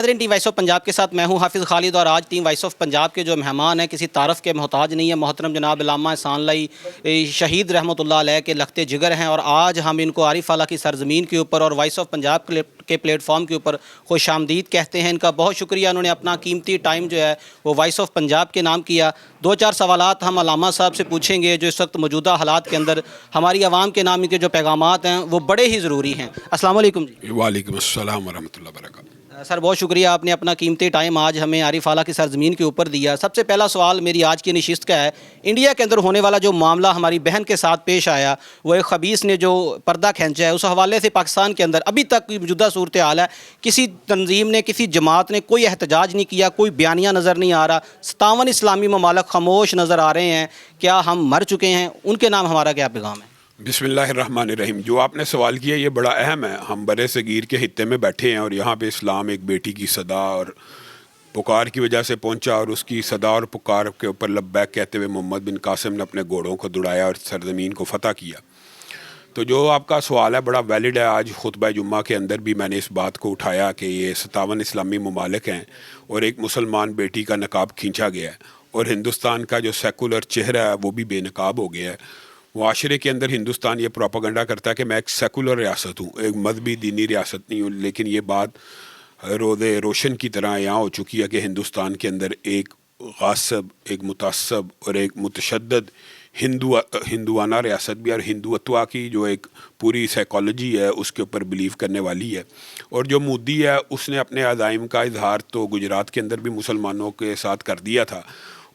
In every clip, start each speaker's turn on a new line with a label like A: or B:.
A: Team voice of Punjab کے ساتھ میں ہوں حافظ خالد، اور آج ٹیم وائس آف پنجاب کے جو مہمان ہیں کسی تعارف کے محتاج نہیں ہے، محترم جناب علامہ احسان لائی شہید رحمۃ اللہ علیہ کے لخت جگر ہیں، اور آج ہم ان کو عارف اعلیٰ کی سرزمین کے اوپر اور وائس آف پنجاب کے پلیٹ فارم کے اوپر خوش آمدید کہتے ہیں۔ ان کا بہت شکریہ، انہوں نے اپنا قیمتی ٹائم جو ہے وہ وائس آف پنجاب کے نام کیا۔ دو چار سوالات ہم علامہ صاحب سے پوچھیں گے جو اس وقت موجودہ حالات کے اندر ہماری عوام کے نام کے جو پیغامات ہیں وہ بڑے ہی ضروری ہیں۔ السلام علیکم جی۔
B: وعلیکم السلام ورحمۃ اللہ وبرکاتہ۔
A: سر بہت شکریہ، آپ نے اپنا قیمتی ٹائم آج ہمیں عارف اعلیٰ کی سرزمین کے اوپر دیا۔ سب سے پہلا سوال میری آج کی نشست کا ہے، انڈیا کے اندر ہونے والا جو معاملہ ہماری بہن کے ساتھ پیش آیا، وہ ایک خبیث نے جو پردہ کھینچا ہے، اس حوالے سے پاکستان کے اندر ابھی تک موجودہ صورتحال ہے، کسی تنظیم نے کسی جماعت نے کوئی احتجاج نہیں کیا، کوئی بیانیہ نظر نہیں آ رہا، 57 اسلامی ممالک خاموش نظر آ رہے ہیں۔ کیا ہم مر چکے ہیں؟ ان کے نام ہمارا کیا پیغام ہے؟
B: بسم اللہ الرحمن الرحیم۔ جو آپ نے سوال کیا یہ بڑا اہم ہے۔ ہم برِ صغیر کے خطے میں بیٹھے ہیں اور یہاں پہ اسلام ایک بیٹی کی صدا اور پکار کی وجہ سے پہنچا، اور اس کی صدا اور پکار کے اوپر لبیک کہتے ہوئے محمد بن قاسم نے اپنے گھوڑوں کو دوڑایا اور سرزمین کو فتح کیا۔ تو جو آپ کا سوال ہے بڑا ویلڈ ہے۔ آج خطبہ جمعہ کے اندر بھی میں نے اس بات کو اٹھایا کہ یہ 57 اسلامی ممالک ہیں اور ایک مسلمان بیٹی کا نقاب کھینچا گیا ہے، اور ہندوستان کا جو سیکولر چہرہ ہے وہ بھی بے نقاب ہو گیا ہے۔ معاشرے کے اندر ہندوستان یہ پروپیگنڈا کرتا ہے کہ میں ایک سیکولر ریاست ہوں، ایک مذہبی دینی ریاست نہیں ہوں، لیکن یہ بات روز روشن کی طرح یہاں ہو چکی ہے کہ ہندوستان کے اندر ایک غاصب، ایک متعصب اور ایک متشدد ہندوانہ ریاست بھی، اور ہندوتوا کی جو ایک پوری سائیکالوجی ہے اس کے اوپر بلیو کرنے والی ہے۔ اور جو مودی ہے اس نے اپنے عزائم کا اظہار تو گجرات کے اندر بھی مسلمانوں کے ساتھ کر دیا تھا،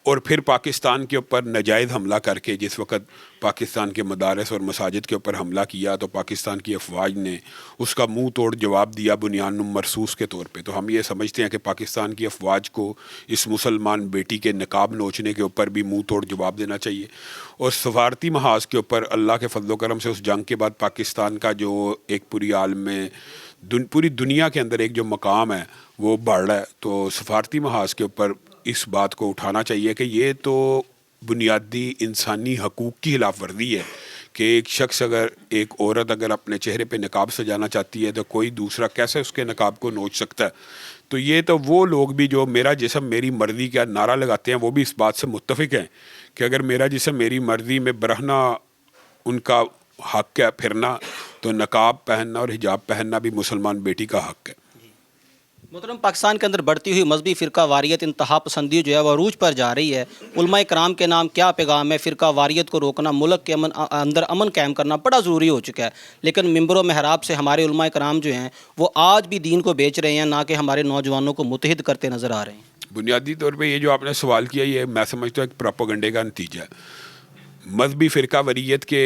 B: اور پھر پاکستان کے اوپر ناجائز حملہ کر کے جس وقت پاکستان کے مدارس اور مساجد کے اوپر حملہ کیا تو پاکستان کی افواج نے اس کا منہ توڑ جواب دیا بنیان مرصوص کے طور پہ۔ تو ہم یہ سمجھتے ہیں کہ پاکستان کی افواج کو اس مسلمان بیٹی کے نقاب نوچنے کے اوپر بھی منہ توڑ جواب دینا چاہیے، اور سفارتی محاذ کے اوپر اللہ کے فضل و کرم سے اس جنگ کے بعد پاکستان کا جو ایک پوری عالم میں پوری دنیا کے اندر ایک جو مقام ہے وہ بڑھ رہا ہے۔ تو سفارتی محاذ کے اوپر اس بات کو اٹھانا چاہیے کہ یہ تو بنیادی انسانی حقوق کی خلاف ورزی ہے کہ ایک شخص ایک عورت اگر اپنے چہرے پہ نقاب سجانا چاہتی ہے تو کوئی دوسرا کیسے اس کے نقاب کو نوچ سکتا ہے۔ تو یہ تو وہ لوگ بھی جو میرا جسم میری مرضی کا نعرہ لگاتے ہیں وہ بھی اس بات سے متفق ہیں کہ اگر میرا جسم میری مرضی میں برہنا ان کا حق ہے پھرنا، تو نقاب پہننا اور حجاب پہننا بھی مسلمان بیٹی کا حق ہے۔
A: محترم، پاکستان کے اندر بڑھتی ہوئی مذہبی فرقہ واریت، انتہا پسندی جو ہے وہ عروج پر جا رہی ہے، علماء کرام کے نام کیا پیغام ہے؟ فرقہ واریت کو روکنا، ملک کے اندر امن قائم کرنا بڑا ضروری ہو چکا ہے، لیکن ممبر و محراب سے ہمارے علماء کرام جو ہیں وہ آج بھی دین کو بیچ رہے ہیں، نہ کہ ہمارے نوجوانوں کو متحد کرتے نظر آ رہے ہیں۔
B: بنیادی طور پہ یہ جو آپ نے سوال کیا یہ میں سمجھتا ہوں ایک پروپیگنڈے کا نتیجہ ہے۔ مذہبی فرقہ واریت کے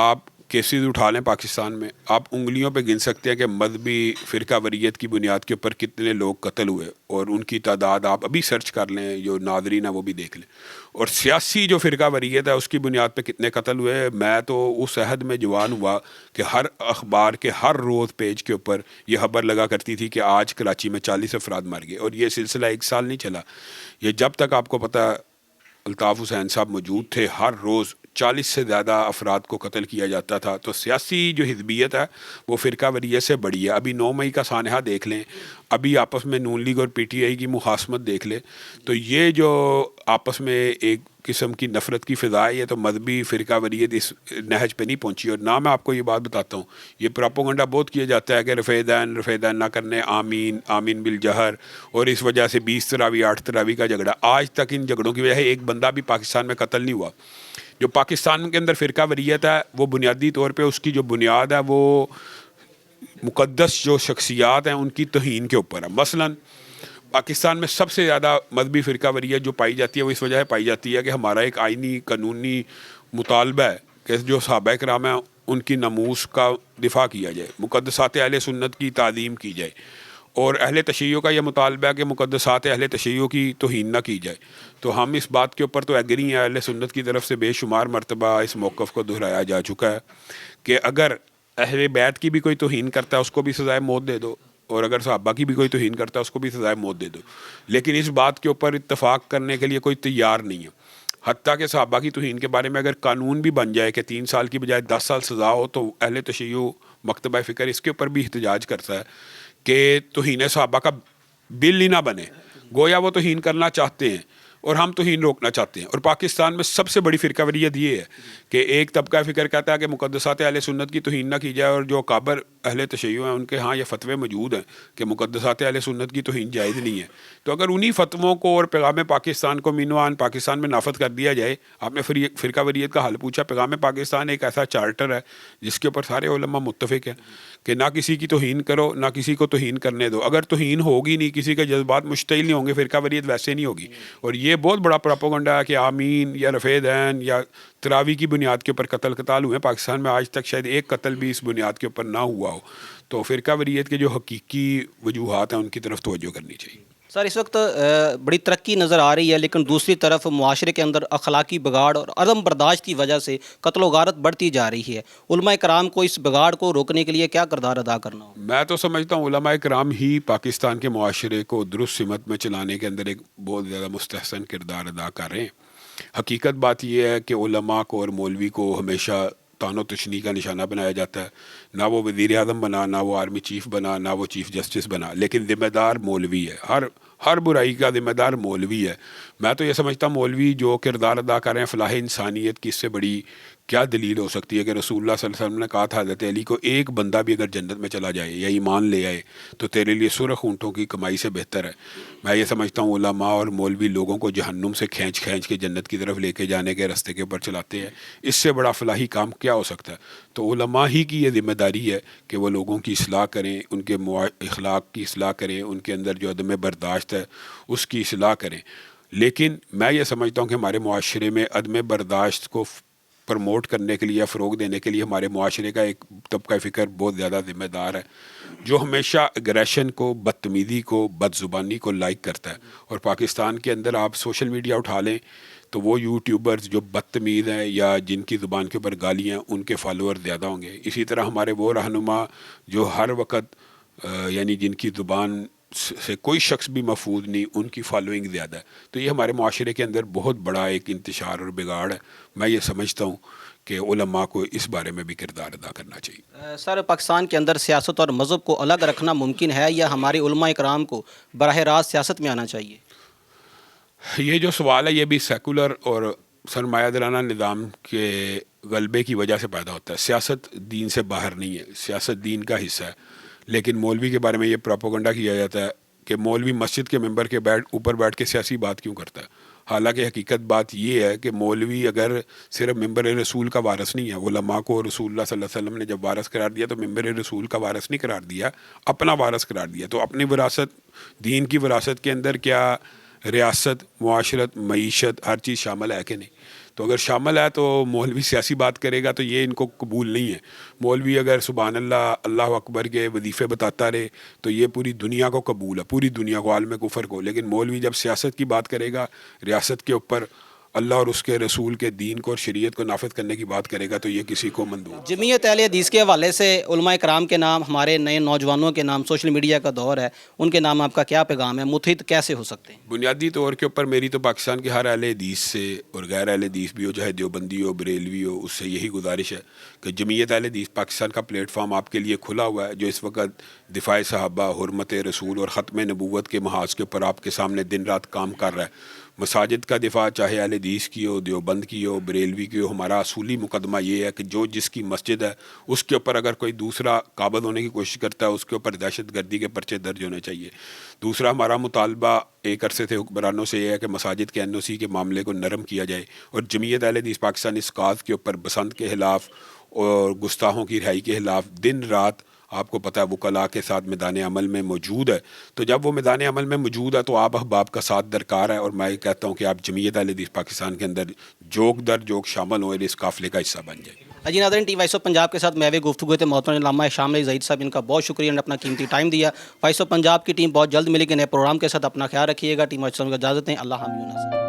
B: آپ کیسز اٹھا لیں پاکستان میں، آپ انگلیوں پہ گن سکتے ہیں کہ مذہبی فرقہ واریت کی بنیاد کے اوپر کتنے لوگ قتل ہوئے، اور ان کی تعداد آپ ابھی سرچ کر لیں، جو ناظرین ہیں وہ بھی دیکھ لیں۔ اور سیاسی جو فرقہ واریت ہے اس کی بنیاد پہ کتنے قتل ہوئے، میں تو اس عہد میں جوان ہوا کہ ہر اخبار کے ہر روز پیج کے اوپر یہ خبر لگا کرتی تھی کہ آج کراچی میں 40 افراد مر گئے، اور یہ سلسلہ 1 سال نہیں چلا، یہ جب تک آپ کو پتہ الطاف حسین صاحب موجود تھے ہر روز 40 سے زیادہ افراد کو قتل کیا جاتا تھا۔ تو سیاسی جو حزبیت ہے وہ فرقہ واریت سے بڑی ہے۔ ابھی 9 مئی کا سانحہ دیکھ لیں، ابھی آپس میں نون لیگ اور پی ٹی آئی کی مخاصمت دیکھ لیں، تو یہ جو آپس میں ایک قسم کی نفرت کی فضا ہے، یہ تو مذہبی فرقہ واریت اس نہج پہ نہیں پہنچی۔ اور نہ میں آپ کو یہ بات بتاتا ہوں، یہ پروپیگنڈا بہت کیا جاتا ہے کہ رفع دین نہ کرنے، آمین آمین بالجہر، اور اس وجہ سے 20 تراویح 8 تراویح کا جھگڑا۔ آج تک ان جھگڑوں کی وجہ سے ایک بندہ بھی پاکستان میں قتل نہیں ہوا۔ جو پاکستان کے اندر فرقہ واریت ہے وہ بنیادی طور پہ اس کی جو بنیاد ہے وہ مقدس جو شخصیات ہیں ان کی توہین کے اوپر ہے۔ مثلاً پاکستان میں سب سے زیادہ مذہبی فرقہ واریت جو پائی جاتی ہے وہ اس وجہ سے پائی جاتی ہے کہ ہمارا ایک آئینی قانونی مطالبہ ہے کہ جو صحابہ کرام ہیں ان کی ناموس کا دفاع کیا جائے، مقدسات اہل سنت کی تعظیم کی جائے، اور اہل تشیع کا یہ مطالبہ ہے کہ مقدسات اہل تشیع کی توہین نہ کی جائے۔ تو ہم اس بات کے اوپر تو ایگری ہیں، اہل سنت کی طرف سے بے شمار مرتبہ اس موقف کو دہرایا جا چکا ہے کہ اگر اہل بیت کی بھی کوئی توہین کرتا ہے اس کو بھی سزائے موت دے دو، اور اگر صحابہ کی بھی کوئی توہین کرتا ہے اس کو بھی سزائے موت دے دو، لیکن اس بات کے اوپر اتفاق کرنے کے لیے کوئی تیار نہیں ہے۔ حتیٰ کہ صحابہ کی توہین کے بارے میں اگر قانون بھی بن جائے کہ 3 سال کی بجائے 10 سال سزا ہو، تو اہل تشیع مکتبہ فکر اس کے اوپر بھی احتجاج کرتا ہے کہ توہین صحابہ کا بل ہی نہ بنے، گویا وہ توہین کرنا چاہتے ہیں اور ہم توہین روکنا چاہتے ہیں. اور پاکستان میں سب سے بڑی فرقہ واریت یہ ہے کہ ایک طبقہ فکر کہتا ہے کہ مقدسات اہل سنت کی توہین نہ کی جائے، اور جو کابر اہل تشیع ہیں ان کے ہاں یہ فتوے موجود ہیں کہ مقدسات اہل سنت کی توہین جائز نہیں ہے. تو اگر انہی فتووں کو اور پیغام پاکستان کو مینوان پاکستان میں نافذ کر دیا جائے. آپ نے فرقہ واریت کا حل پوچھا، پیغام پاکستان ایک ایسا چارٹر ہے جس کے اوپر سارے علماء متفق ہیں کہ نہ کسی کی توہین کرو، نہ کسی کو توہین کرنے دو. اگر توہین ہوگی نہیں، کسی کے جذبات مشتعل نہیں ہوں گے، فرقہ واریت ویسے نہیں ہوگی. اور یہ بہت بڑا پروپیگنڈا ہے کہ آمین یا رفع دین یا تراوی کی بنیاد کے اوپر قتال ہوئے. پاکستان میں آج تک شاید ایک قتل بھی اس بنیاد کے اوپر نہ ہوا ہو. تو فرقہ واریت کے جو حقیقی وجوہات ہیں ان کی طرف توجہ کرنی چاہیے.
A: سر اس وقت بڑی ترقی نظر آ رہی ہے، لیکن دوسری طرف معاشرے کے اندر اخلاقی بگاڑ اور عدم برداشت کی وجہ سے قتل و غارت بڑھتی جا رہی ہے. علماء کرام کو اس بگاڑ کو روکنے کے لیے کیا کردار ادا کرنا ہوگا؟
B: میں تو سمجھتا ہوں علماء کرام ہی پاکستان کے معاشرے کو درست سمت میں چلانے کے اندر ایک بہت زیادہ مستحسن کردار ادا کر رہے ہیں. حقیقت بات یہ ہے کہ علماء کو اور مولوی کو ہمیشہ تان و تشنیع کا نشانہ بنایا جاتا ہے. نہ وہ وزیر اعظم بنا، نہ وہ آرمی چیف بنا، نہ وہ چیف جسٹس بنا، لیکن ذمہ دار مولوی ہے. ہر برائی کا ذمہ دار مولوی ہے. میں تو یہ سمجھتا ہوں مولوی جو کردار ادا کر رہے ہیں فلاح انسانیت کی، اس سے بڑی کیا دلیل ہو سکتی ہے کہ رسول اللہ صلی اللہ علیہ وسلم نے کہا تھا حضرت علی کو، ایک بندہ بھی اگر جنت میں چلا جائے یا ایمان لے آئے تو تیرے لیے سرخ اونٹوں کی کمائی سے بہتر ہے. میں یہ سمجھتا ہوں علماء اور مولوی لوگوں کو جہنم سے کھینچ کے جنت کی طرف لے کے جانے کے راستے کے اوپر چلاتے ہیں. اس سے بڑا فلاحی کام کیا ہو سکتا ہے؟ تو علماء ہی کی یہ ذمہ داری ہے کہ وہ لوگوں کی اصلاح کریں، ان کے اخلاق کی اصلاح کریں، ان کے اندر جو عدم برداشت ہے اس کی اصلاح کریں. لیکن میں یہ سمجھتا ہوں کہ ہمارے معاشرے میں عدم برداشت کو پروموٹ کرنے کے لیے یا فروغ دینے کے لیے ہمارے معاشرے کا ایک طبقہ فکر بہت زیادہ ذمہ دار ہے جو ہمیشہ اگریشن کو، بدتمیزی کو، بد زبانی کو لائک کرتا ہے. اور پاکستان کے اندر آپ سوشل میڈیا اٹھا لیں تو وہ یوٹیوبرز جو بدتمیز ہیں یا جن کی زبان کے اوپر گالیاں ہیں ان کے فالوور زیادہ ہوں گے. اسی طرح ہمارے وہ رہنما جو ہر وقت یعنی جن کی زبان سے کوئی شخص بھی محفوظ نہیں، ان کی فالوئنگ زیادہ ہے. تو یہ ہمارے معاشرے کے اندر بہت بڑا ایک انتشار اور بگاڑ ہے. میں یہ سمجھتا ہوں کہ علماء کو اس بارے میں بھی کردار ادا کرنا چاہیے.
A: سر پاکستان کے اندر سیاست اور مذہب کو الگ رکھنا ممکن ہے یا ہمارے علماء کرام کو براہ راست سیاست میں آنا چاہیے؟
B: یہ جو سوال ہے یہ بھی سیکولر اور سرمایہ دارانہ نظام کے غلبے کی وجہ سے پیدا ہوتا ہے. سیاست دین سے باہر نہیں ہے، سیاست دین کا حصہ ہے. لیکن مولوی کے بارے میں یہ پروپیگنڈا کیا جاتا ہے کہ مولوی مسجد کے ممبر کے اوپر بیٹھ کے سیاسی بات کیوں کرتا ہے. حالانکہ حقیقت بات یہ ہے کہ مولوی اگر صرف ممبر رسول کا وارث نہیں ہے، علماء کو رسول اللہ صلی اللہ علیہ وسلم نے جب وارث قرار دیا تو ممبر رسول کا وارث نہیں قرار دیا، اپنا وارث قرار دیا. تو اپنی وراثت، دین کی وراثت کے اندر کیا ریاست، معاشرت، معیشت ہر چیز شامل ہے کہ نہیں؟ تو اگر شامل ہے تو مولوی سیاسی بات کرے گا تو یہ ان کو قبول نہیں ہے. مولوی اگر سبحان اللہ، اللہ اکبر کے وظیفے بتاتا رہے تو یہ پوری دنیا کو قبول ہے، پوری دنیا کو، عالم کفر کو. لیکن مولوی جب سیاست کی بات کرے گا، ریاست کے اوپر اللہ اور اس کے رسول کے دین کو اور شریعت کو نافذ کرنے کی بات کرے گا تو یہ کسی کو منظور.
A: جمعیت اہل حدیث کے حوالے سے علماء کرام کے نام، ہمارے نئے نوجوانوں کے نام، سوشل میڈیا کا دور ہے، ان کے نام آپ کا کیا پیغام ہے؟ متحد کیسے ہو سکتے ہیں؟
B: بنیادی طور کے اوپر میری تو پاکستان کے ہر اہل حدیث سے اور غیر اہل حدیث بھی ہو، چاہے دیوبندی ہو، بریلوی ہو، اس سے یہی گزارش ہے کہ جمعیت اہل حدیث پاکستان کا پلیٹ فارم آپ کے لیے کھلا ہوا ہے، جو اس وقت دفاع صحابہ، حرمت رسول اور ختم نبوت کے محاذ کے اوپر آپ کے سامنے دن رات کام کر رہا ہے. مساجد کا دفاع چاہے اہل حدیث کی ہو، دیوبند کی ہو، بریلوی کی ہو، ہمارا اصولی مقدمہ یہ ہے کہ جو جس کی مسجد ہے اس کے اوپر اگر کوئی دوسرا قابض ہونے کی کوشش کرتا ہے اس کے اوپر دہشت گردی کے پرچے درج ہونے چاہیے. دوسرا ہمارا مطالبہ ایک عرصے سے حکمرانوں سے یہ ہے کہ مساجد کے NOC کے معاملے کو نرم کیا جائے. اور جمعیت اہل حدیث پاکستان اس کاز کے اوپر بسنت کے خلاف اور گستاخوں کی رہائی کے خلاف دن رات، آپ کو پتہ ہے، وکلاء کے ساتھ میدان عمل میں موجود ہے. تو جب وہ میدان عمل میں موجود ہے تو آپ احباب کا ساتھ درکار ہے. اور میں یہ کہتا ہوں کہ آپ جمعیت اہل حدیث پاکستان کے اندر جوک در جوک شامل ہوں اور اس قافلے کا حصہ بن جائے.
A: جی ناظرین، ٹیم وائس آف پنجاب کے ساتھ میں گفتگو تھے محترم علامہ شامل علی زہید صاحب، ان کا بہت شکریہ، انہوں نے اپنا قیمتی ٹائم دیا. وائس آف پنجاب کی ٹیم بہت جلد ملے گی نئے پروگرام کے ساتھ. اپنا خیال رکھیے گا. ٹیم وائس آف کا اجازت دیں. اللہ حافظ.